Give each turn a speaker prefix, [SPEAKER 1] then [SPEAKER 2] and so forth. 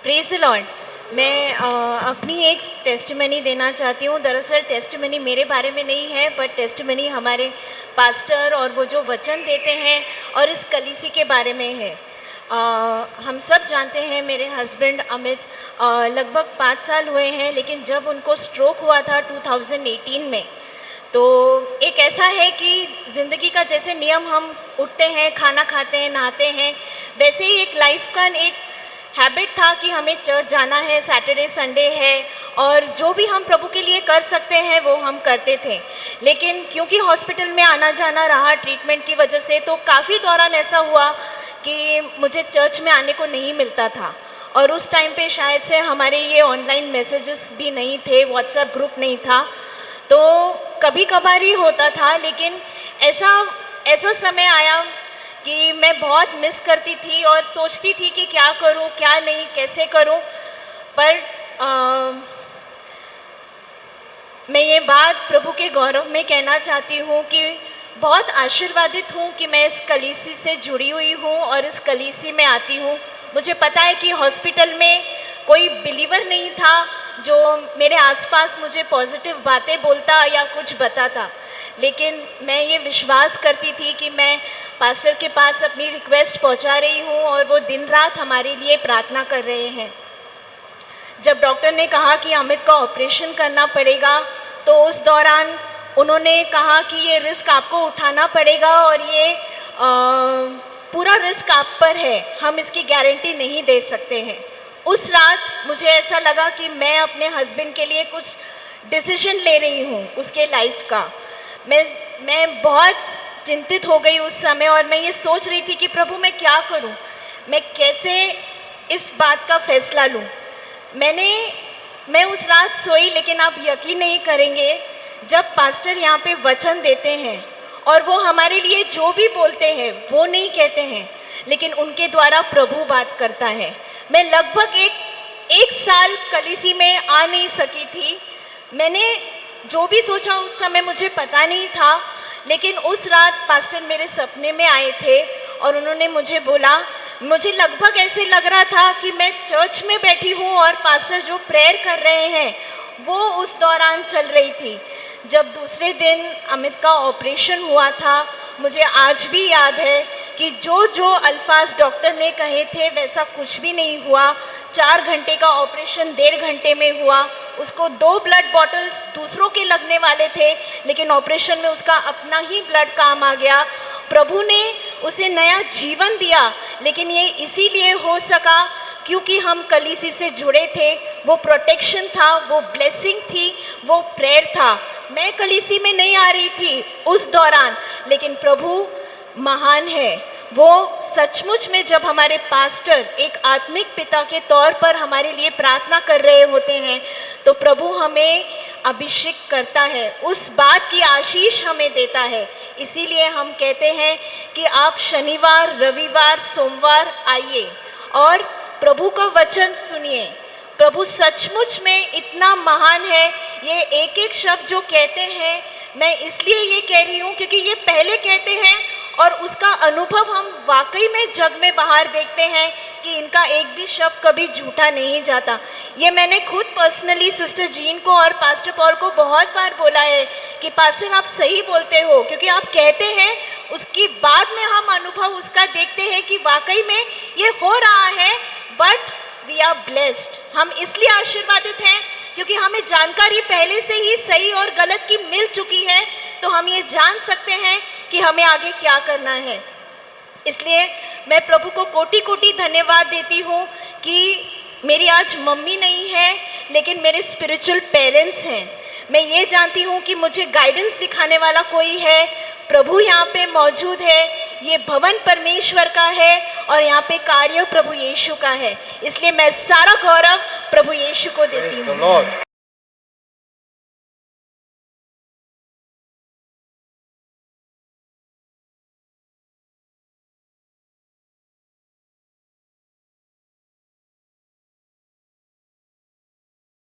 [SPEAKER 1] Praise the Lord. मैं अपनी एक टेस्टिमनी देना चाहती हूँ। दरअसल टेस्टिमनी मेरे बारे में नहीं है, बट टेस्टिमनी हमारे पास्टर और वो जो वचन देते हैं और इस कलीसी के बारे में है। हम सब जानते हैं, मेरे हस्बैंड अमित लगभग 5 साल हुए हैं, लेकिन जब उनको स्ट्रोक हुआ था 2018 में, तो एक ऐसा है कि ज़िंदगी का जैसे नियम, हम उठते हैं, खाना खाते हैं, नहाते हैं, वैसे ही एक लाइफ का एक हैबिट था कि हमें चर्च जाना है, सैटरडे संडे है, और जो भी हम प्रभु के लिए कर सकते हैं वो हम करते थे। लेकिन क्योंकि हॉस्पिटल में आना जाना रहा ट्रीटमेंट की वजह से, तो काफ़ी दौरान ऐसा हुआ कि मुझे चर्च में आने को नहीं मिलता था। और उस टाइम पे शायद से हमारे ये ऑनलाइन मैसेजेस भी नहीं थे, व्हाट्सएप ग्रुप नहीं था, तो कभी कभार ही होता था। लेकिन ऐसा समय आया कि मैं बहुत मिस करती थी और सोचती थी कि क्या करूं, क्या नहीं, कैसे करूं। पर मैं ये बात प्रभु के गौरव में कहना चाहती हूं कि बहुत आशीर्वादित हूं कि मैं इस कलीसी से जुड़ी हुई हूं और इस कलीसी में आती हूं। मुझे पता है कि हॉस्पिटल में कोई बिलीवर नहीं था जो मेरे आसपास मुझे पॉजिटिव बातें बोलता या कुछ बताता, लेकिन मैं ये विश्वास करती थी कि मैं पास्टर के पास अपनी रिक्वेस्ट पहुंचा रही हूं और वो दिन रात हमारे लिए प्रार्थना कर रहे हैं। जब डॉक्टर ने कहा कि अमित का ऑपरेशन करना पड़ेगा, तो उस दौरान उन्होंने कहा कि ये रिस्क आपको उठाना पड़ेगा और ये पूरा रिस्क आप पर है, हम इसकी गारंटी नहीं दे सकते हैं। उस रात मुझे ऐसा लगा कि मैं अपने हस्बैंड के लिए कुछ डिसीजन ले रही हूँ उसके लाइफ का। मैं बहुत चिंतित हो गई उस समय, और मैं ये सोच रही थी कि प्रभु मैं क्या करूं, मैं कैसे इस बात का फैसला लूं। मैं उस रात सोई, लेकिन आप यकीन नहीं करेंगे, जब पास्टर यहाँ पे वचन देते हैं और वो हमारे लिए जो भी बोलते हैं वो नहीं कहते हैं, लेकिन उनके द्वारा प्रभु बात करता है। मैं लगभग एक साल कलीसी में आ नहीं सकी थी। मैंने जो भी सोचा उस समय मुझे पता नहीं था, लेकिन उस रात पास्टर मेरे सपने में आए थे और उन्होंने मुझे बोला, मुझे लगभग ऐसे लग रहा था कि मैं चर्च में बैठी हूँ और पास्टर जो प्रेयर कर रहे हैं वो उस दौरान चल रही थी। जब दूसरे दिन अमित का ऑपरेशन हुआ था, मुझे आज भी याद है कि जो अल्फाज डॉक्टर ने कहे थे वैसा कुछ भी नहीं हुआ। 4 घंटे का ऑपरेशन 1.5 घंटे में हुआ। उसको 2 ब्लड बॉटल्स दूसरों के लगने वाले थे, लेकिन ऑपरेशन में उसका अपना ही ब्लड काम आ गया। प्रभु ने उसे नया जीवन दिया, लेकिन ये इसीलिए हो सका क्योंकि हम कलीसी से जुड़े थे। वो प्रोटेक्शन था, वो ब्लेसिंग थी, वो प्रेयर था। मैं कलीसी में नहीं आ रही थी उस दौरान, लेकिन प्रभु महान है। वो सचमुच में जब हमारे पास्टर एक आत्मिक पिता के तौर पर हमारे लिए प्रार्थना कर रहे होते हैं, तो प्रभु हमें अभिषेक करता है, उस बात की आशीष हमें देता है। इसीलिए हम कहते हैं कि आप शनिवार, रविवार, सोमवार आइए और प्रभु का वचन सुनिए। प्रभु सचमुच में इतना महान है। ये एक एक शब्द जो कहते हैं, मैं इसलिए ये कह रही हूँ क्योंकि ये पहले कहते हैं और उसका अनुभव हम वाकई में जग में बाहर देखते हैं कि इनका एक भी शब्द कभी झूठा नहीं जाता। ये मैंने खुद पर्सनली सिस्टर जीन को और पास्टर पॉल को बहुत बार बोला है कि पास्टर आप सही बोलते हो, क्योंकि आप कहते हैं उसकी बाद में हम अनुभव उसका देखते हैं कि वाकई में ये हो रहा है। But we are blessed. हम इसलिए आशीर्वादित हैं क्योंकि हमें जानकारी पहले से ही सही और गलत की मिल चुकी है, तो हम ये जान सकते हैं कि हमें आगे क्या करना है। इसलिए मैं प्रभु को कोटि कोटि धन्यवाद देती हूँ कि मेरी आज मम्मी नहीं है, लेकिन मेरे स्पिरिचुअल पेरेंट्स हैं। मैं ये जानती हूँ कि मुझे गाइडेंस दिखाने वाला कोई है। प्रभु यहाँ पे मौजूद है। ये भवन परमेश्वर का है और यहाँ पे कार्य प्रभु यीशु का है। इसलिए मैं सारा गौरव प्रभु यीशु को देती हूँ।